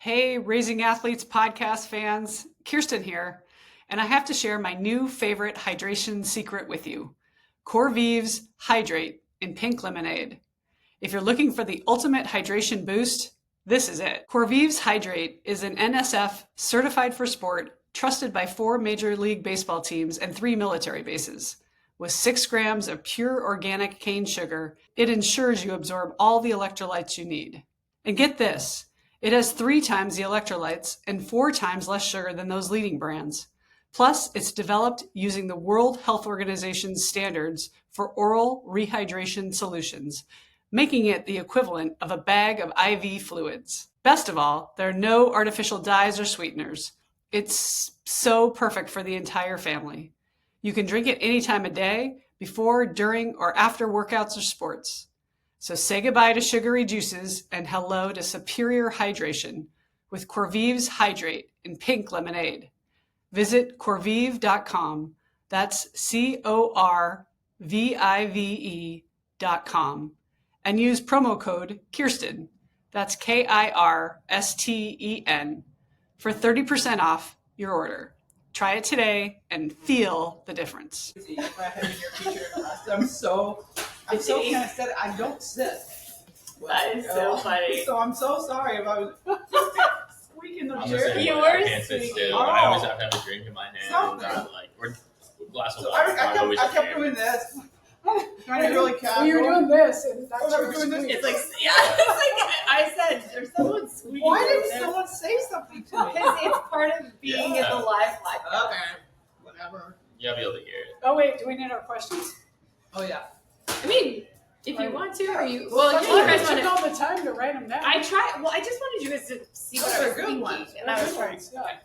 Hey, Raising Athletes podcast fans, Kirsten here, and I have to share my new favorite hydration secret with you. Corvive's Hydrate in pink lemonade. If you're looking for the ultimate hydration boost, this is it. Corvive's Hydrate is an NSF certified for sport, trusted by 4 Major League Baseball teams and 3 military bases. With 6 grams of pure organic cane sugar, it ensures you absorb all the electrolytes you need. And get this, it has 3 times the electrolytes and 4 times less sugar than those leading brands. Plus, it's developed using the World Health Organization's standards for oral rehydration solutions, making it the equivalent of a bag of IV fluids. Best of all, there are no artificial dyes or sweeteners. It's so perfect for the entire family. You can drink it any time of day, before, during, or after workouts or sports. So say goodbye to sugary juices and hello to superior hydration with Corvive's Hydrate in pink lemonade. Visit corvive.com. That's CORVIVE.com. And use promo code Kirsten. That's KIRSTEN for 30% off your order. Try it today and feel the difference. I'm so kind of sad. I don't sit. That is so funny. So I'm so sorry if I was squeaking the chair. You I were can't sit still. Oh. I always have to have a drink in my hand. Or a glass of So water. I kept doing this. Trying to be really casual. Well, you're doing this, and that's I your was doing this. squeeze. It's like, yeah, it's like I said, there's someone squeaking. Why didn't there. someone say something to me? Because it's part of being in the live podcast. Okay, whatever. You'll be able to hear it. Oh, wait, do we need our questions? Oh yeah. I mean, if you want to, or you, Well, well, you you guys took want to. all the time to write them down. I tried. Well, I just wanted you guys to see what Those I are was good thinking, ones. and I was trying. Yeah.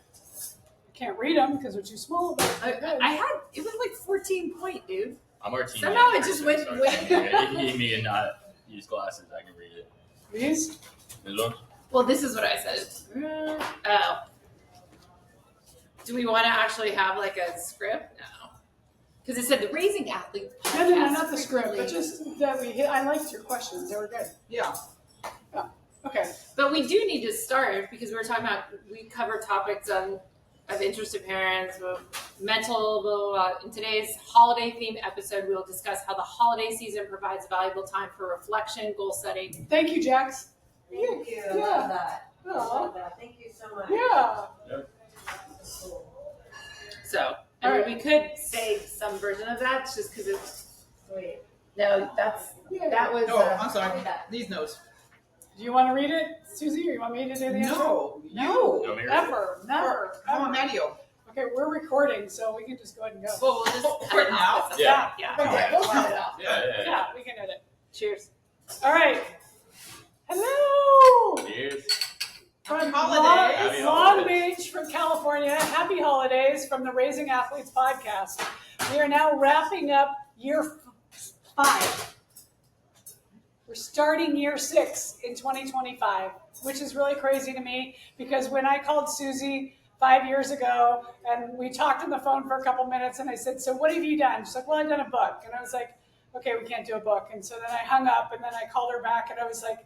Can't read them because they're too small. But they're good. I had it was like 14 point, dude. I'm our team. Somehow it just went way- If you need me and not use glasses, I can read it. These? This one? Well, this is what I said. Oh. Do we want to actually have like a script? No. Because it said the Raising Athletes podcast. No, not the script, but just that we hit. I liked your questions. They were good. Yeah. Okay. But we do need to start because we're talking about, we cover topics of interest to parents, mental, blah, blah, blah. In today's holiday themed episode, we will discuss how the holiday season provides valuable time for reflection, goal setting. Thank you, Jax. Thank you. I Yeah. love that. I Aw. love that. Thank you so much. Yeah. So, All right. we could say some version of that just because it's, Sweet. no, that was, Oh, I'm sorry. that. These notes. Do you want to read it, Susie, or you want me to do the answer? No. No. No, maybe- Never. Never. Come on, ever. Matteo. Okay, we're recording, so we can just go ahead and go. Well, we'll just quit now. Yeah. Yeah. Okay, we'll cut it out. Yeah. We can edit. Cheers. All right. Hello. Cheers. From holidays. Happy Long holidays. Beach, from California. Happy holidays from the Raising Athletes podcast. We are now wrapping up year 5. We're starting year 6 in 2025, which is really crazy to me because when I called Susie 5 years ago and we talked on the phone for a couple minutes and I said, so what have you done? She's like, well, I've done a book. And I was like, okay, we can't do a book. And so then I hung up and then I called her back and I was like,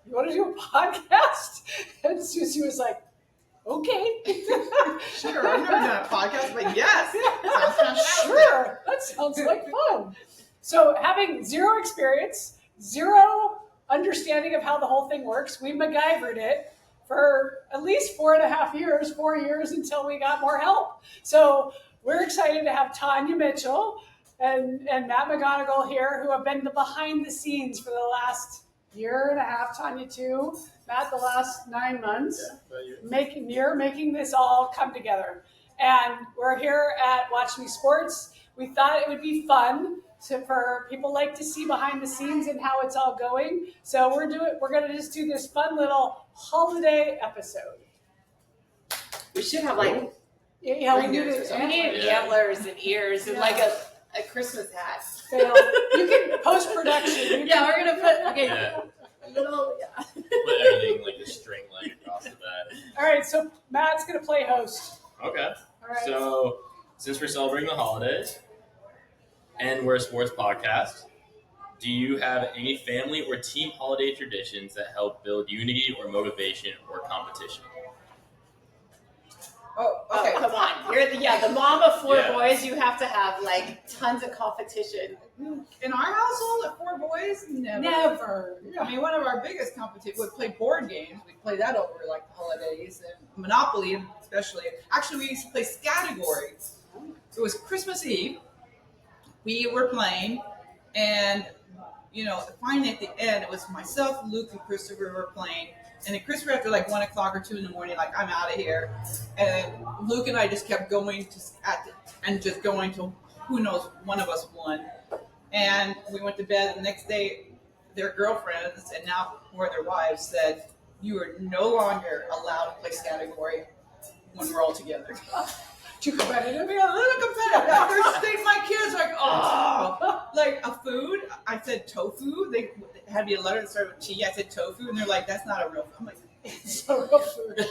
you want to do a podcast? And Susie was like, okay. Sure, I've never done a podcast, but yes. Sounds fantastic. Sure, that sounds like fun. So having 0 experience, 0 understanding of how the whole thing works, we MacGyvered it for at least 4.5 years, 4 years until we got more help. So we're excited to have Tanya Mitchell and Matt McGonigal here who have been the behind the scenes for the last 1.5 years, Tanya too, Matt the last 9 months, making this all come together. And we're here at Watch Me Sports. We thought it would be fun for people like to see behind the scenes and how it's all going. So we're going to just do this fun little holiday episode. We should have like, Yeah, we do Reindeers or this. something. we need Yeah. antlers and ears and like a Christmas hat. You can post-production. Yeah, we're gonna put Yeah. a little. Yeah. Put everything like the string like across the back. All right, so Matt's going to play host. Okay. All right. So, since we're celebrating the holidays and we're a sports podcast, do you have any family or team holiday traditions that help build unity or motivation or competition? Oh, Oh, okay. come on. You're the mom of four Yeah. boys. You have to have like tons of competition. In our household, at 4 boys, never. Never. I mean, one of our biggest competitions, we play board games. We play that over like the holidays and Monopoly, especially. Actually, we used to play category. It was Christmas Eve. We were playing, and finally at the end, it was myself, Luke, and Christopher were playing. And then Christopher, after like 1 o'clock or 2 in the morning, like, I'm out of here. And Luke and I just kept going just going till who knows, one of us won. And we went to bed. The next day, their girlfriends and now more their wives said, "You are no longer allowed to play category when we're all together." Too competitive? We got a little competitive. My kids like, oh, like a food. I said tofu. They had me a letter that started with T. I said tofu, and they're like, "That's not a real food." I'm like, It's a real food.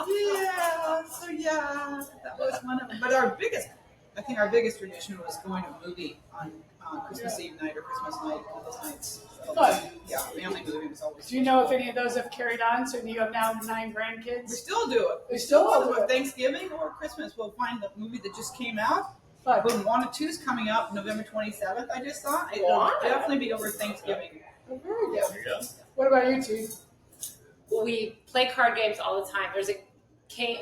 yeah. So yeah, that was one of them. But our biggest tradition was going to a movie on Christmas Eve night or Christmas night, one of those nights. So, Fun. yeah, family movie was always. Do you know if any of those have carried on? So you have now 9 grandkids? We still do it. We still do do it. it. Thanksgiving or Christmas. We'll find the movie that just came out. Fun. Boom, Wanted 2 is coming out November 27th. I just saw it. It'll Wow. definitely be over Thanksgiving. Oh, very good. There you go. What about you, T? We play card games all the time. There's a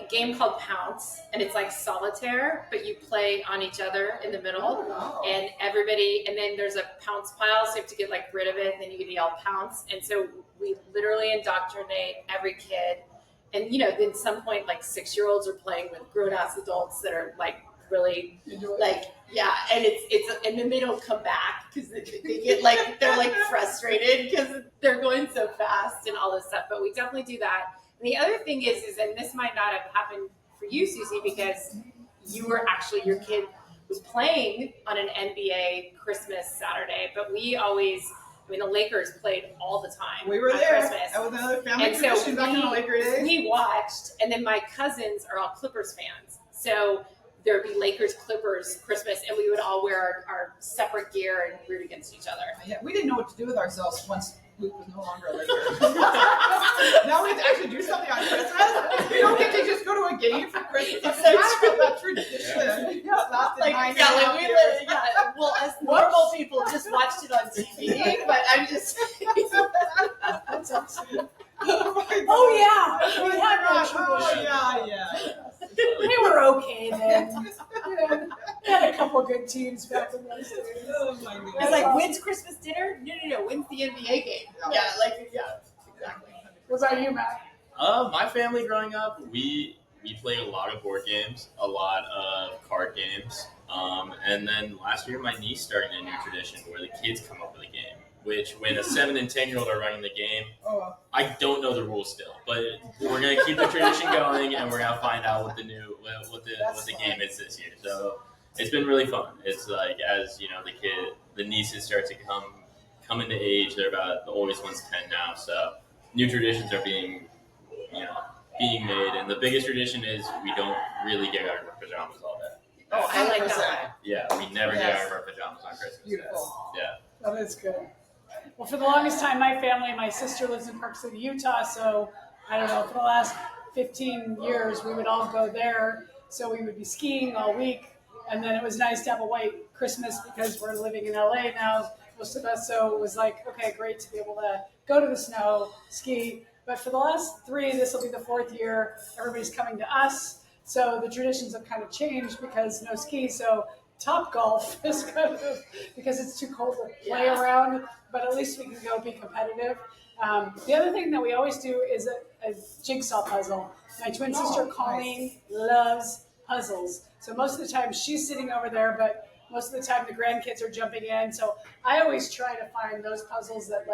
game called Pounce, and it's like solitaire, but you play on each other in the middle. Oh. And then there's a pounce pile, so you have to get like rid of it, and then you can yell pounce. And so we literally indoctrinate every kid. And then some point, like 6-year-olds are playing with grown-ass adults that are like really like, yeah, and it's and then they don't come back because they get like, they're like frustrated because they're going so fast and all this stuff. But we definitely do that. And the other thing is, and this might not have happened for you, Susie, because your kid was playing on an NBA Christmas Saturday, but the Lakers played all the time. We were on there. Christmas. That was another family And so tradition back in the Laker days. we watched, and then my cousins are all Clippers fans. So there'd be Lakers Clippers Christmas, and we would all wear our separate gear and root against each other. Yeah, we didn't know what to do with ourselves once Luke was no longer a Laker. Now we have to actually do something on Christmas. We don't get to just go to a game for Christmas. It's It's so kind of that tradition. Yeah, lasted 9 Like, and a half years. well, as normal people just watched it on TV, but I'm just. That's awesome. Oh, my God. Oh, yeah. We had that Oh, tradition. yeah. We were okay then. We had a couple of good teams back in those days. Oh, my God. It's like, when's Christmas dinner? No. When's the NBA game? Yeah, exactly. What about you, Matt? My family growing up, we played a lot of board games, a lot of card games, and then last year my niece started a new tradition where the kids come up with a game. Which, when a 7 and 10-year-old are running the game, Oh, I don't know the rules still, but we're gonna keep the tradition going, and we're gonna find out what the game is this year. So it's been really fun. It's like, as the nieces start to come into age. They're about, the oldest one's 10 now, so new traditions are being made, and the biggest tradition is we don't really get out of our pajamas all day. Oh, I like that 100%. one. Yeah, we never get Yes. out of our pajamas on Christmas. Beautiful. Yeah. That is good. Well, for the longest time, my sister lives in Park City, Utah, so I don't know, for the last 15 years, we would all go there. So we would be skiing all week, and then it was nice to have a white Christmas because we're living in LA now, most of us, so it was like, okay, great to be able to go to the snow, ski. But for the last 3, this will be the 4th year, everybody's coming to us. So the traditions have kind of changed because no ski, so Top Golf is kind of, because it's too cold to play around, but at least we can go be competitive. The other thing that we always do is a jigsaw puzzle. My twin sister Colleen loves puzzles. So most of the time she's sitting over there, but most of the time the grandkids are jumping in. So I always try to find those puzzles that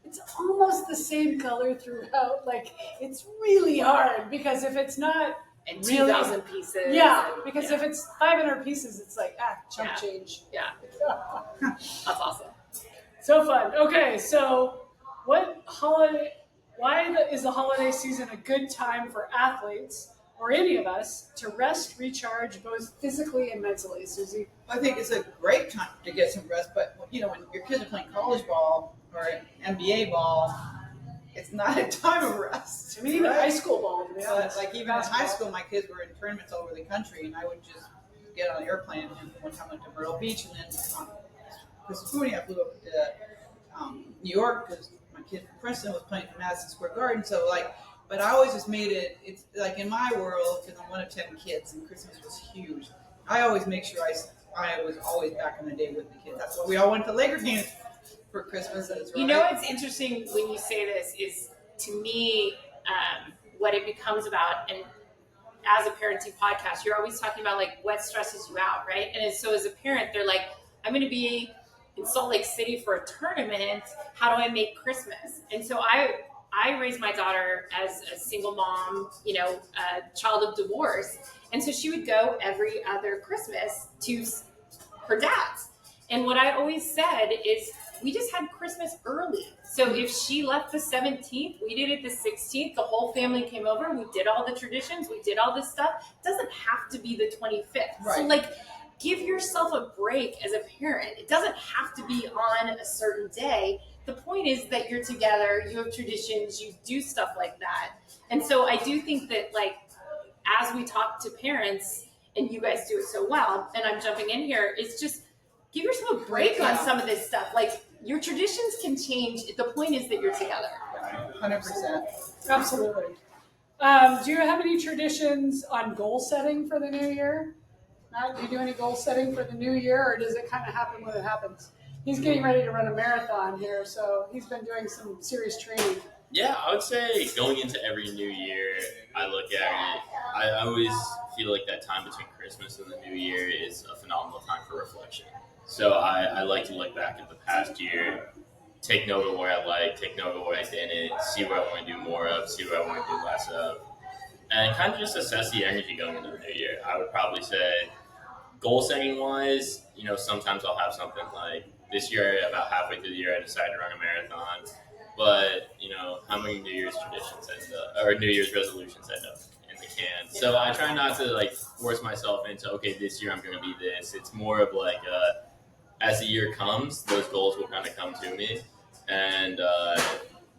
it's almost the same color throughout. It's really hard because if it's not, And really? 2,000 pieces. yeah, because if it's 500 pieces, it's like, chump Yeah. change. Yeah, that's awesome. So fun. Okay, so is the holiday season a good time for athletes or any of us to rest, recharge, both physically and mentally, Susie? I think it's a great time to get some rest, but when your kids are playing college ball or NBA ball, it's not a time of rest. I mean, even high school ball, to be But honest. like even in high school, my kids were in tournaments all over the country, and I would just get on an airplane. And one time I went to Myrtle Beach, and then Christmas morning I flew up to New York because my kid from Princeton was playing at Madison Square Garden. So like, but I always just made it. It's like in my world, because I'm one of 10 kids, and Christmas was huge. I always make sure I was always back in the day with the kids. That's why we all went to Laker games for Christmas. Right. You know what's interesting when you say this is, to me, what it becomes about, and as a parenting podcast, you're always talking about like what stresses you out, right? And so as a parent, they're like, I'm going to be in Salt Lake City for a tournament. How do I make Christmas? And so I raised my daughter as a single mom, you know, a child of divorce. And so she would go every other Christmas to her dad's. And what I always said is, we just had Christmas early. So if she left the 17th, we did it the 16th. The whole family came over. We did all the traditions. We did all this stuff. It doesn't have to be the 25th. Right. So like, give yourself a break as a parent. It doesn't have to be on a certain day. The point is that you're together, you have traditions, you do stuff like that. And so I do think that, like, as we talk to parents, and you guys do it so well, and I'm jumping in here, it's just give yourself a break on some of this stuff. Like, your traditions can change. The point is that you're together. 100%. Absolutely. Do you have any traditions on goal setting for the new year? Matt, do you do any goal setting for the new year, or does it kind of happen when it happens? He's getting ready to run a marathon here, so he's been doing some serious training. Yeah, I would say going into every new year, I look at it. I always feel like that time between Christmas and the new year is a phenomenal time for reflection. So I like to look back at the past year, take note of what I liked, take note of what I didn't, see what I want to do more of, see what I want to do less of, and kind of just assess the energy going into the new year. I would probably say, goal setting wise, you know, sometimes I'll have something like this year, about halfway through the year, I decided to run a marathon. But, you know, how many New Year's New Year's resolutions end up in the can? So I try not to like force myself into, okay, this year I'm going to be this. It's more of like, as the year comes, those goals will kind of come to me. And,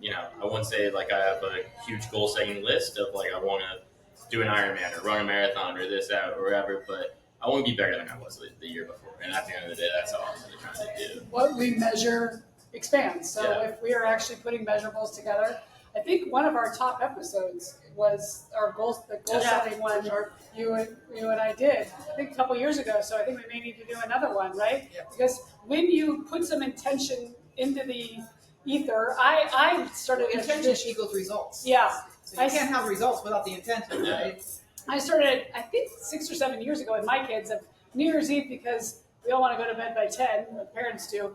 you know, I wouldn't say like I have a huge goal setting list of like, I want to do an Ironman or run a marathon or this, that, or whatever, but I want to be better than I was the year before. And at the end of the day, that's all I'm really trying to do. What we measure expands. So Yeah. if we are actually putting measurables together, I think one of our top episodes was our goals, the goal setting one, or you and I did, I think a couple years ago. So I think we may need to do another one, right? Yeah. Because when you put some intention into the ether, I started a Intention tradition. equals results. Yeah. So you can't have results without the intention, right? I started, I think 6 or 7 years ago with my kids of New Year's Eve, because we all want to go to bed by 10, the parents do.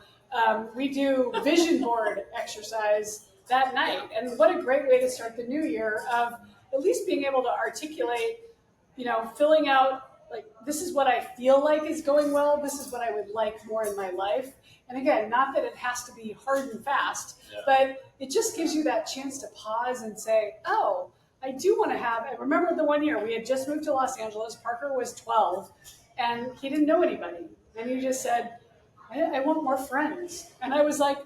We do vision board exercise that night. And what a great way to start the new year of at least being able to articulate, you know, filling out, like, this is what I feel like is going well. This is what I would like more in my life. And again, not that it has to be hard and fast, but it just gives you that chance to pause and say, oh, I do want to have, I remember the one year we had just moved to Los Angeles. Parker was 12 and he didn't know anybody. And he just said, I want more friends. And I was like,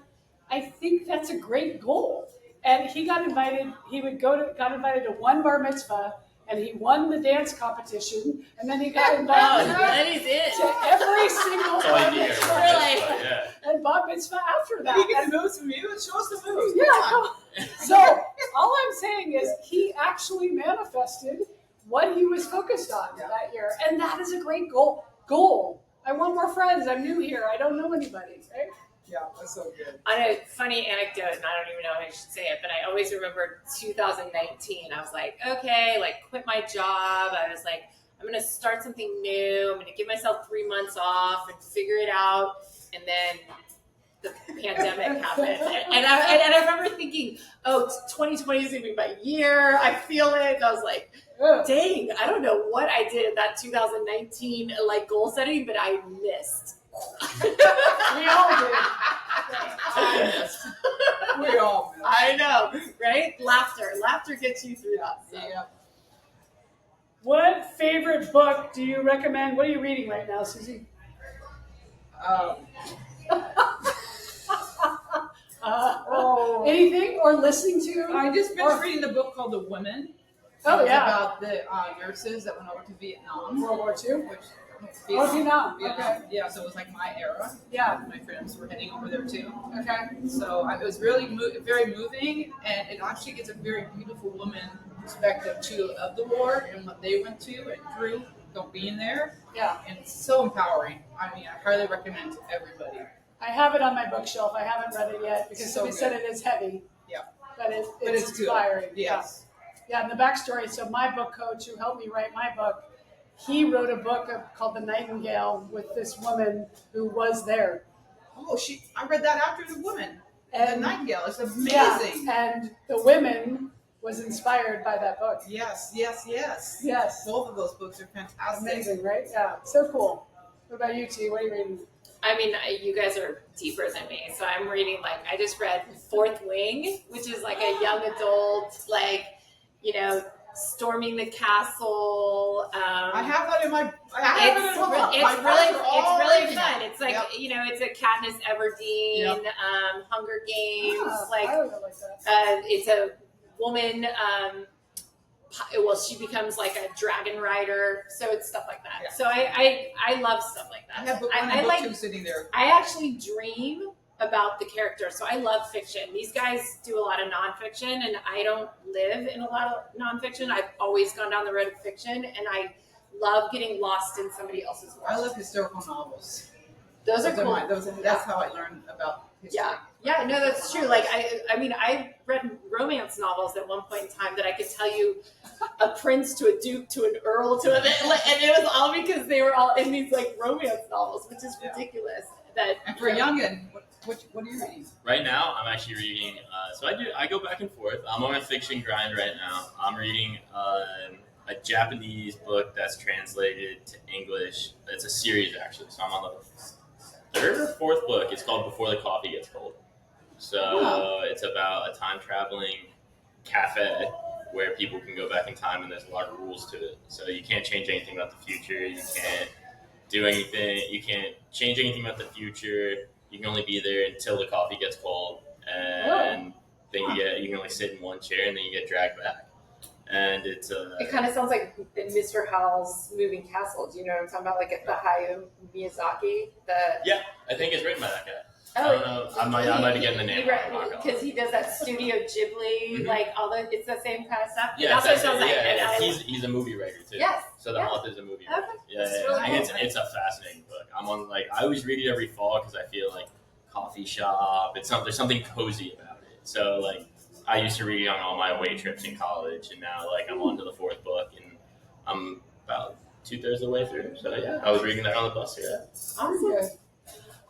I think that's a great goal. And he got invited, got invited to one bar mitzvah, and he won the dance competition, and then he got invited That is it. to every single That's all bar you need. mitzvah Yeah. and bar mitzvah after that. Maybe you get the moves from you and show us the moves. Yeah, Come on. so all I'm saying is he actually manifested what he was focused on that year. And that is a great goal. I want more friends. I'm new here. I don't know anybody, right? Yeah, that's so good. On a funny anecdote, and I don't even know how I should say it, but I always remember 2019. I was like, okay, like quit my job. I was like, I'm going to start something new. I'm going to give myself 3 months off and figure it out. And then the pandemic happened. And I remember thinking, oh, 2020 is going to be my year. I feel it. And I was like, dang, I don't know what I did in that 2019 like goal setting, but I missed. We all did. We all know. I know, right? Laughter gets you through that. So. Yeah. What favorite book do you recommend? What are you reading right now, Susie? Anything or listening to? I just finished reading the book called The Women. Oh, It's yeah. about the nurses that went over to Vietnam. World War II? Which, Vietnam. Vietnam. Okay. Yeah, so it was like my era. Yeah. My friends were heading over there too. Okay. So it was really very moving, and it actually gets a very beautiful woman perspective too of the war and what they went to and through being there. Yeah. And it's so empowering. I mean, I highly recommend to everybody. I have it on my bookshelf. I haven't read it yet because So somebody said it is heavy. Yeah. But it's good. inspiring. Yes. Yeah, and the backstory. So my book coach who helped me write my book, he wrote a book called The Nightingale with this woman who was there. Oh, I read that after The Woman. And The Nightingale. It's amazing. Yeah, and The Women was inspired by that book. Yes. Yes. Both of those books are fantastic. Amazing, right? Yeah, so cool. What about you, T? What are you reading? I mean, you guys are deeper than me. So I'm reading, I just read Fourth Wing, which is like a young adult, storming the castle. I have that in my. It's really fun. It's like it's a Katniss Everdeen, Hunger Games. I would like that. It's a woman. She becomes like a dragon rider. So it's stuff like that. Yeah. So I love stuff like that. I have book one and book two sitting there. I actually dream about the character. So I love fiction. These guys do a lot of nonfiction, and I don't live in a lot of nonfiction. I've always gone down the road of fiction, and I love getting lost in somebody else's world. I love historical novels. Those are cool. That's how I learned about history. Yeah, no, that's true. I read romance novels at one point in time that I could tell you a prince to a duke to an earl to and it was all because they were all in these romance novels, which is ridiculous. And for a youngin, what are you reading? Right now, I'm actually reading. I go back and forth. I'm on a fiction grind right now. I'm reading a Japanese book that's translated to English. It's a series actually, so I'm on the third or fourth book. It's called Before the Coffee Gets Cold. So It's about a time traveling cafe where people can go back in time, and there's a lot of rules to it. So you can't change anything about the future. You can't do anything. You can't change anything about the future. You can only be there until the coffee gets cold, and then you can only sit in one chair, and then you get dragged back. And it's it kind of sounds like in Mr. Howell's Moving Castle. Do you know what I'm talking about? Like the Hayao Miyazaki. Yeah, I think it's written by that guy. Oh, I don't know. I might be getting the name wrong. Because he does that Studio Ghibli, it's the same kind of stuff. Yeah, that's what it sounds like. Yeah. He's a movie writer too. Yes. So the author's a movie writer. Okay. Yeah. Really cool. It's a fascinating book. I'm on I always read it every fall because I feel like coffee shop. There's something cozy about it. So I used to read it on all my away trips in college, and now I'm on to the fourth book, and I'm about 2/3 of the way through. So yeah, I was reading that on the bus here. Awesome.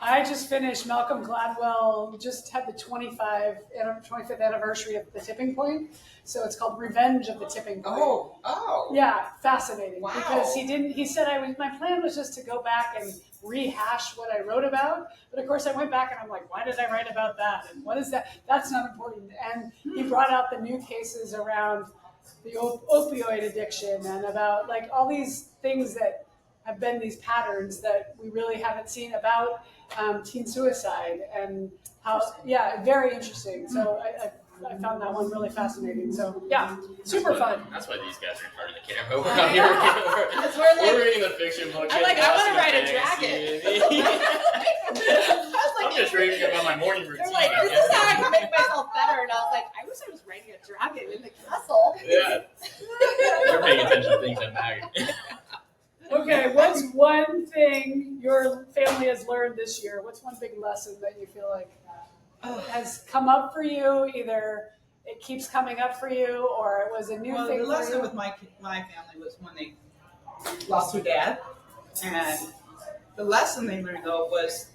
I just finished Malcolm Gladwell. Just had the 25th anniversary of The Tipping Point, so it's called Revenge of the Tipping Point. Oh. Yeah, fascinating. Wow. Because he said my plan was just to go back and rehash what I wrote about, but of course I went back and I'm like, why did I write about that? And what is that? That's not important. And he brought out the new cases around the opioid addiction and about all these things that have been these patterns that we really haven't seen about teen suicide and how, very interesting. So I found that one really fascinating. So super fun. That's why these guys are in front of the camera. We're not here. We're reading the fiction book. I'm I want to ride a dragon. I'm just reading about my morning routine. This is how I can make myself better. And I was like, I wish I was riding a dragon in the castle. Yeah. You're paying attention to things that matter. Okay, what's one thing your family has learned this year? What's one big lesson that you feel like has come up for you? Either it keeps coming up for you, or it was a new thing for you? The lesson with my family was when they lost their dad, and the lesson they learned though was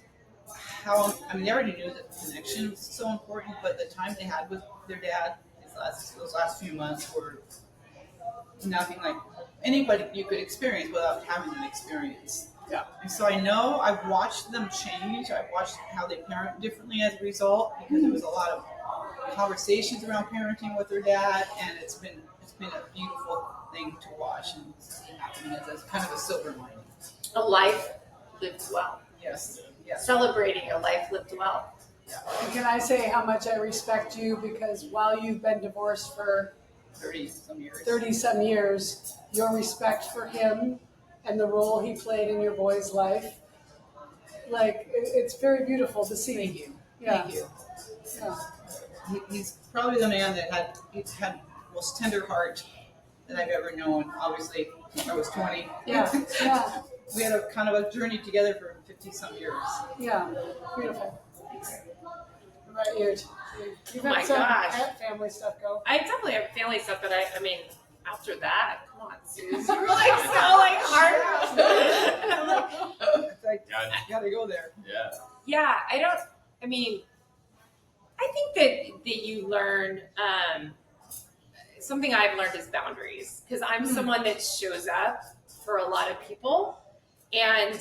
how they already knew that the connection was so important, but the time they had with their dad those last few months were nothing like anybody you could experience without having an experience. Yeah. And so I know I've watched them change. I've watched how they parent differently as a result, because there was a lot of conversations around parenting with their dad, and it's been a beautiful thing to watch and see happening as kind of a silver lining. A life lived well. Yes. Celebrating a life lived well. And can I say how much I respect you, because while you've been divorced for 30-some years, your respect for him and the role he played in your boy's life, like, it's very beautiful to see. Thank you. Yeah. Thank you. Yeah. He's probably the man that had the most tender heart that I've ever known. Obviously, I was 20. Yeah. Yeah. We had a kind of a journey together for 50-some years. Yeah. Beautiful. What about you? You've had my some gosh. family stuff go. I definitely have family stuff, but I mean, after that, come on, Suze, you were like so like hard. And I'm like, It's like, you gotta go there. Yeah. yeah, I mean, I think that you learn, something I've learned is boundaries, because I'm someone that shows up for a lot of people, and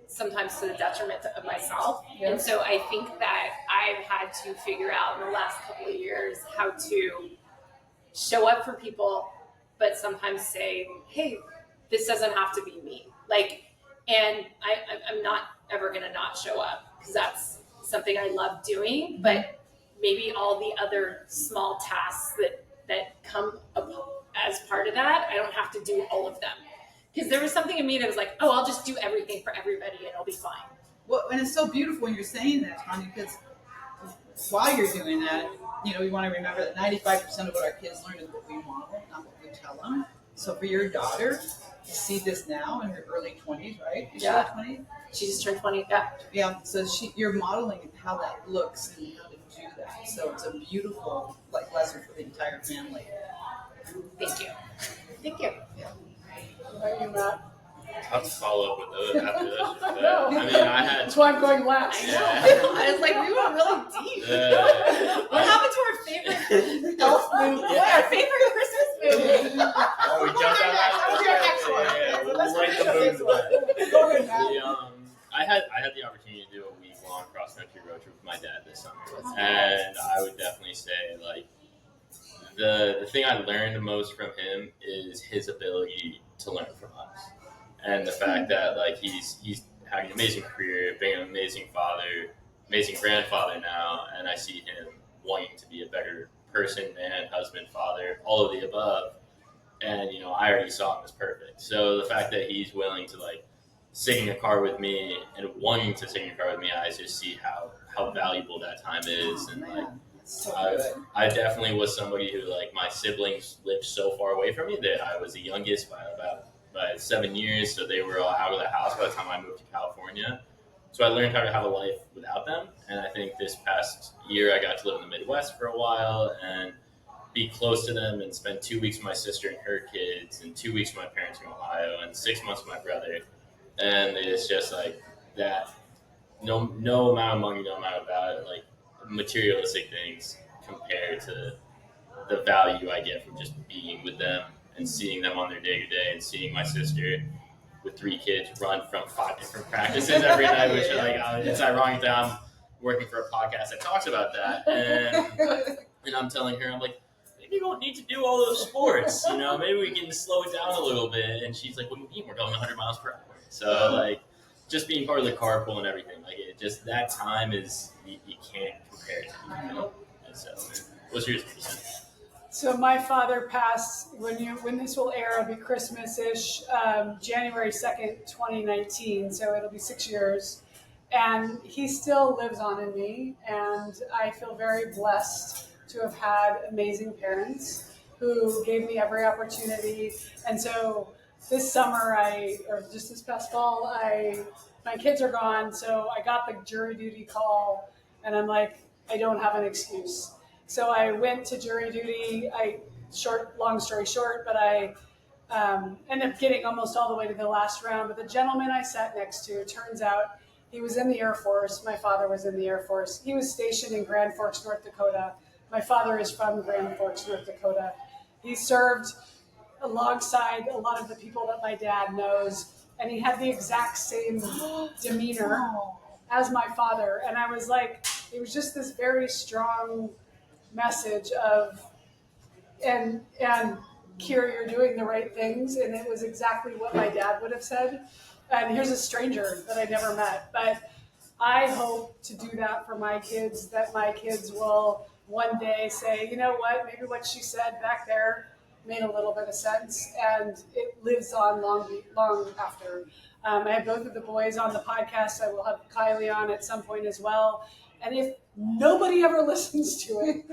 sometimes to the detriment of myself. Yes. And so I think that I've had to figure out in the last couple of years how to show up for people, but sometimes say, hey, this doesn't have to be me. Like, and I'm not ever going to not show up, because that's something I love doing, but maybe all the other small tasks that come up as part of that, I don't have to do all of them. Because there was something in me that was like, oh, I'll just do everything for everybody and it'll be fine. Well, and it's so beautiful when you're saying that, Tanya, because while you're doing that, we want to remember that 95% of what our kids learn is what we model, not what we tell them. So for your daughter to see this now in her early 20s, right? Is Yeah. she 20? She just turned 20. Yeah. Yeah. So you're modeling how that looks and how to do that. So it's a beautiful lesson for the entire family. Thank you. Thank you. What about you, Matt? I'll have to follow up with those after this. But, No. I mean, I had. That's why I'm going last. I know. I was like, we went really deep. What happened to our favorite elf movie? Yeah. Our favorite Christmas movie? Oh, we jumped out That was your next one. Yeah, So we'll let's light finish the up this mood. one. Go ahead, Matt. I had the opportunity to do a week-long cross-country road trip with my dad this summer, and I would definitely say, like, the thing I learned the most from him is his ability to learn from us, and the fact that, like, he's having an amazing career, being an amazing father, amazing grandfather now, and I see him wanting to be a better person, man, husband, father, all of the above. And, I already saw him as perfect. So the fact that he's willing to, like, sit in a car with me and wanting to sit in a car with me, I just see how valuable that time is. And, like, So good. I definitely was somebody who, like, my siblings lived so far away from me that I was the youngest by 7 years. So they were all out of the house by the time I moved to California. So I learned how to have a life without them. And I think this past year I got to live in the Midwest for a while and be close to them and spend 2 weeks with my sister and her kids and 2 weeks with my parents in Ohio and 6 months with my brother. And it's just like that, no amount of money, no amount of value, like materialistic things compared to the value I get from just being with them and seeing them on their day-to-day and seeing my sister with 3 kids run from 5 different practices every night, which is like, it's ironic that I'm working for a podcast that talks about that. And I'm telling her, I'm like, maybe you don't need to do all those sports, maybe we can slow it down a little bit. And she's like, what do you mean? We're going 100 miles per hour. So, like, just being part of the carpool and everything, like, it just, that time is, you can't compare it to anything. And so, what's yours, Kristen? So my father passed, when this will air, it'll be Christmas-ish, January 2nd, 2019. So it'll be 6 years. And he still lives on in me. And I feel very blessed to have had amazing parents who gave me every opportunity. And so this summer, or just this past fall, my kids are gone. So I got the jury duty call and I'm like, I don't have an excuse. So I went to jury duty. Long story short, but I ended up getting almost all the way to the last round. But the gentleman I sat next to, turns out he was in the Air Force. My father was in the Air Force. He was stationed in Grand Forks, North Dakota. My father is from Grand Forks, North Dakota. He served alongside a lot of the people that my dad knows, and he had the exact same demeanor as my father. And I was like, it was just this very strong message of, and Kira, you're doing the right things. And it was exactly what my dad would have said. And here's a stranger that I never met, but I hope to do that for my kids, that my kids will one day say, you know what, maybe what she said back there made a little bit of sense, and it lives on long after. I have both of the boys on the podcast. I will have Kylie on at some point as well. And if nobody ever listens to it,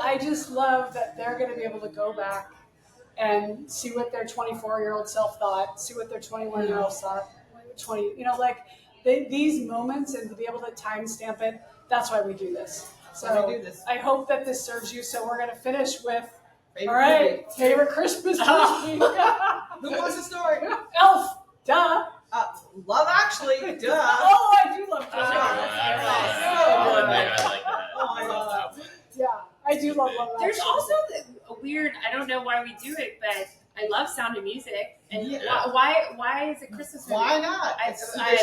I just love that they're going to be able to go back and see what their 24-year-old self thought, see what their 21-year-old thought, 20, these moments, and to be able to timestamp it. That's why we do this. So we do this. I hope that this serves you. So we're going to finish with, Favorite all right, movie. favorite Christmas movie. Who wants to start? Elf, duh. Love Actually, duh. Oh, I do love That's a Duh. good one. Oh, I like that. Oh, I love that one. Yeah, I do love Love There's Actually. also a weird, I don't know why we do it, but I love Sound of Music. And Yeah. why is it Christmas movie? Why not? I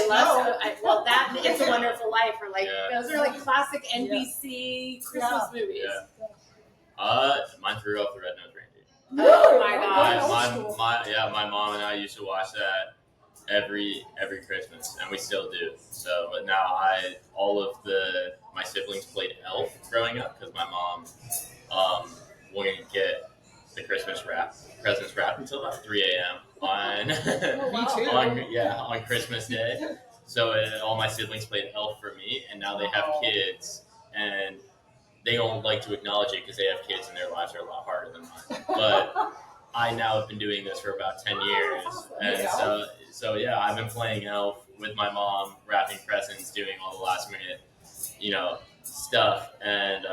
love that and It's a Wonderful Life are like those are like classic NBC Christmas movies. Mine threw off the Red-Nosed Reindeer. Oh my God. My mom and I used to watch that every Christmas, and we still do. So, but now all of my siblings played Elf growing up because my mom wouldn't get the Christmas presents wrapped until about 3 a.m. on on Christmas Day. So all my siblings played Elf for me, and now they have kids, and they don't like to acknowledge it because they have kids and their lives are a lot harder than mine. But I now have been doing this for about 10 years, and so I've been playing Elf with my mom, wrapping presents, doing all the last minute, stuff, and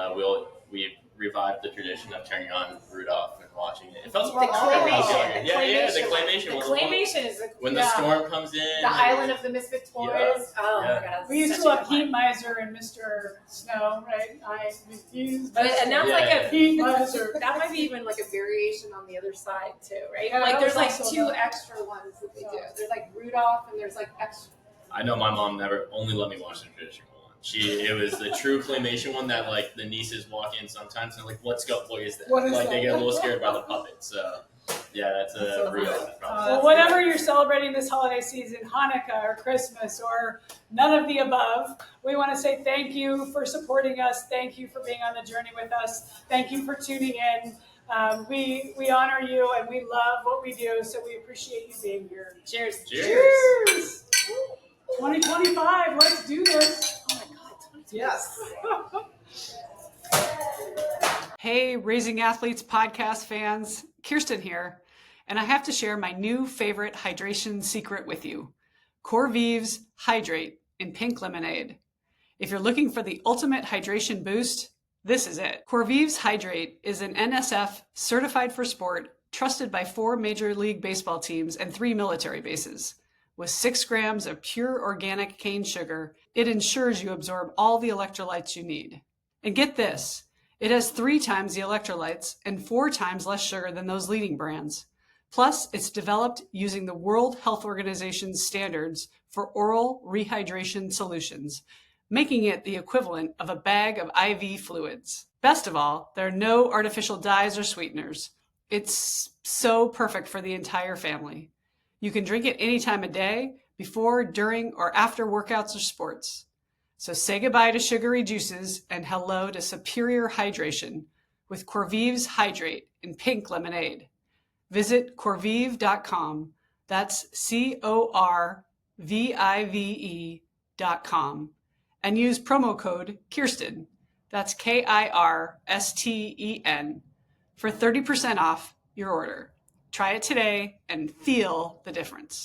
we revived the tradition of turning on Rudolph and watching it. It felt The claymation. the claymation. The claymation is when the storm comes in. The Island of the Misfit Toys. Yeah. Oh my God. We used to love Heat Miser and Mr. Snow, right? I refuse. And that's like a Heat Miser. that might be even like a variation on the other side too, right? Yeah, like that there's was like also two the- extra ones that they do. There's like Rudolph and there's like extra. I know my mom never only let me watch the traditional one. It was the true claymation one that like the nieces walk in sometimes and they're like, what is that? What is like they that? get a little scared by the puppet. So yeah, that's a real problem. Well, whatever you're celebrating this holiday season, Hanukkah or Christmas or none of the above, we want to say thank you for supporting us. Thank you for being on the journey with us. Thank you for tuning in. We honor you and we love what we do, so we appreciate you being here. Cheers. Cheers! 2025, let's do this. Oh my God. 2020. Yes. Hey, Raising Athletes podcast fans, Kirsten here, and I have to share my new favorite hydration secret with you. Corvives Hydrate in pink lemonade. If you're looking for the ultimate hydration boost, this is it. Corvives Hydrate is an NSF certified for sport, trusted by 4 Major League Baseball teams and 3 military bases. With 6 grams of pure organic cane sugar, it ensures you absorb all the electrolytes you need. And get this, it has 3 times the electrolytes and 4 times less sugar than those leading brands. Plus, it's developed using the World Health Organization's standards for oral rehydration solutions, making it the equivalent of a bag of IV fluids. Best of all, there are no artificial dyes or sweeteners. It's so perfect for the entire family. You can drink it any time of day, before, during, or after workouts or sports. So say goodbye to sugary juices and hello to superior hydration with Corvives Hydrate in pink lemonade. Visit corvive.com. That's CORVIVE.com. And use promo code Kirsten. That's KIRSTEN for 30% off your order. Try it today and feel the difference.